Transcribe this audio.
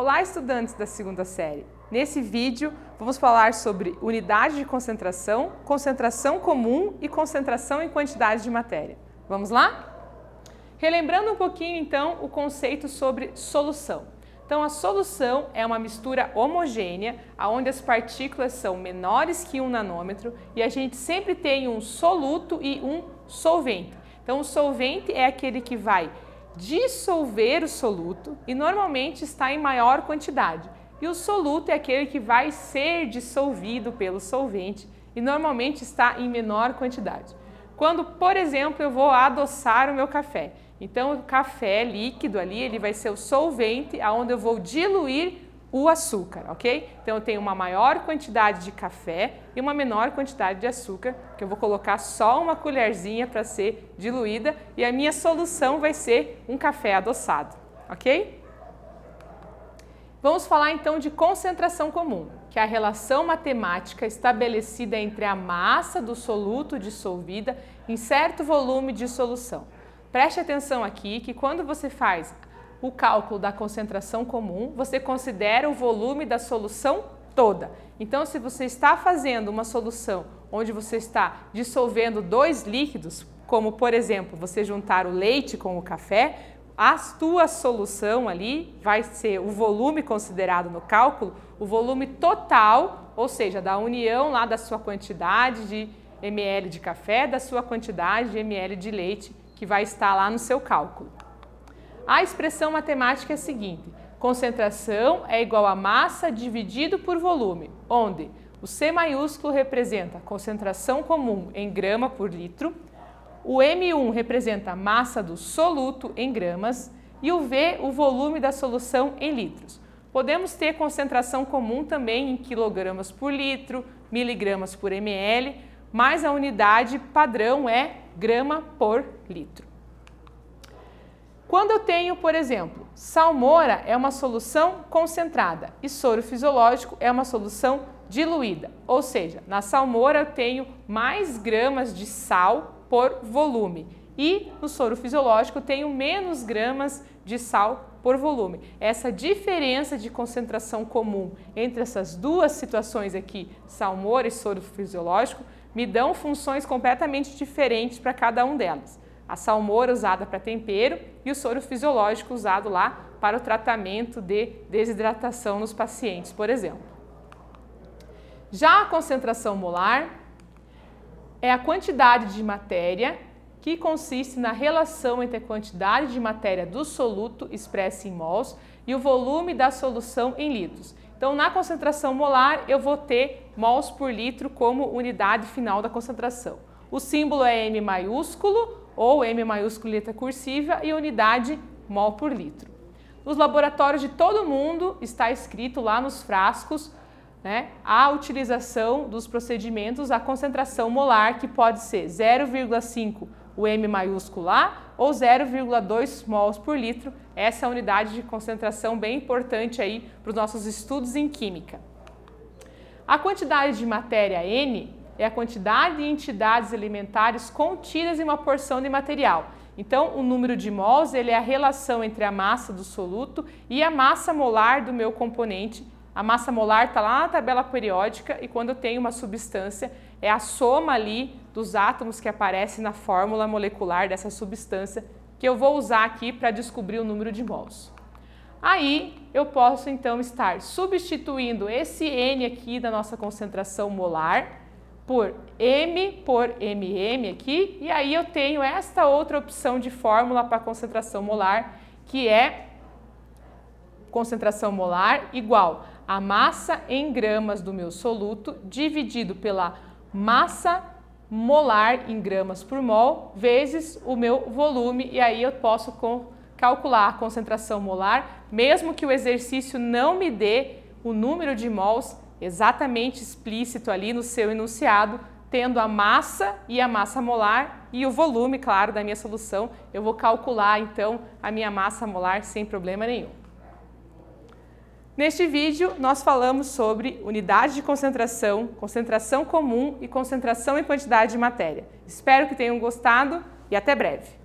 Olá, estudantes da segunda série! Nesse vídeo, vamos falar sobre unidade de concentração, concentração comum e concentração em quantidade de matéria. Vamos lá? Relembrando um pouquinho, então, o conceito sobre solução. Então, a solução é uma mistura homogênea, onde as partículas são menores que 1 nanômetro e a gente sempre tem um soluto e um solvente. Então, o solvente é aquele que vai dissolver o soluto e normalmente está em maior quantidade. E o soluto é aquele que vai ser dissolvido pelo solvente e normalmente está em menor quantidade. Quando, por exemplo, eu vou adoçar o meu café, então o café líquido ali, ele vai ser o solvente aonde eu vou diluir o açúcar, ok? Então eu tenho uma maior quantidade de café e uma menor quantidade de açúcar, que eu vou colocar só uma colherzinha para ser diluída e a minha solução vai ser um café adoçado, ok? Vamos falar então de concentração comum, que é a relação matemática estabelecida entre a massa do soluto dissolvida em certo volume de solução. Preste atenção aqui que quando você faz o cálculo da concentração comum, você considera o volume da solução toda. Então, se você está fazendo uma solução onde você está dissolvendo dois líquidos, como por exemplo, você juntar o leite com o café, a tua solução ali vai ser o volume considerado no cálculo, o volume total, ou seja, da união lá da sua quantidade de ml de café, da sua quantidade de ml de leite, que vai estar lá no seu cálculo. A expressão matemática é a seguinte: concentração é igual a massa dividido por volume, onde o C maiúsculo representa a concentração comum em grama por litro, o M1 representa a massa do soluto em gramas e o V o volume da solução em litros. Podemos ter concentração comum também em quilogramas por litro, miligramas por ml, mas a unidade padrão é grama por litro. Quando eu tenho, por exemplo, salmoura é uma solução concentrada e soro fisiológico é uma solução diluída, ou seja, na salmoura eu tenho mais gramas de sal por volume e no soro fisiológico eu tenho menos gramas de sal por volume. Essa diferença de concentração comum entre essas duas situações aqui, salmoura e soro fisiológico, me dão funções completamente diferentes para cada um delas. A salmoura usada para tempero e o soro fisiológico usado lá para o tratamento de desidratação nos pacientes, por exemplo. Já a concentração molar é a quantidade de matéria que consiste na relação entre a quantidade de matéria do soluto expressa em mols e o volume da solução em litros. Então, na concentração molar, eu vou ter mols por litro como unidade final da concentração. O símbolo é M maiúsculo ou M maiúsculo letra cursiva e unidade mol por litro. Nos laboratórios de todo mundo está escrito lá nos frascos, né, a utilização dos procedimentos, a concentração molar, que pode ser 0,5 o M maiúsculo lá ou 0,2 mols por litro. Essa é a unidade de concentração bem importante aí para os nossos estudos em química. A quantidade de matéria N é a quantidade de entidades elementares contidas em uma porção de material. Então, o número de mols ele é a relação entre a massa do soluto e a massa molar do meu componente. A massa molar está lá na tabela periódica e quando eu tenho uma substância, é a soma ali dos átomos que aparecem na fórmula molecular dessa substância que eu vou usar aqui para descobrir o número de mols. Aí eu posso então estar substituindo esse N aqui da nossa concentração molar por M por MM aqui, e aí eu tenho esta outra opção de fórmula para concentração molar, que é concentração molar igual a massa em gramas do meu soluto dividido pela massa molar em gramas por mol vezes o meu volume, e aí eu posso calcular a concentração molar, mesmo que o exercício não me dê o número de mols exatamente explícito ali no seu enunciado, tendo a massa e a massa molar e o volume, claro, da minha solução, eu vou calcular então a minha massa molar sem problema nenhum. Neste vídeo, nós falamos sobre unidade de concentração, concentração comum e concentração em quantidade de matéria. Espero que tenham gostado e até breve!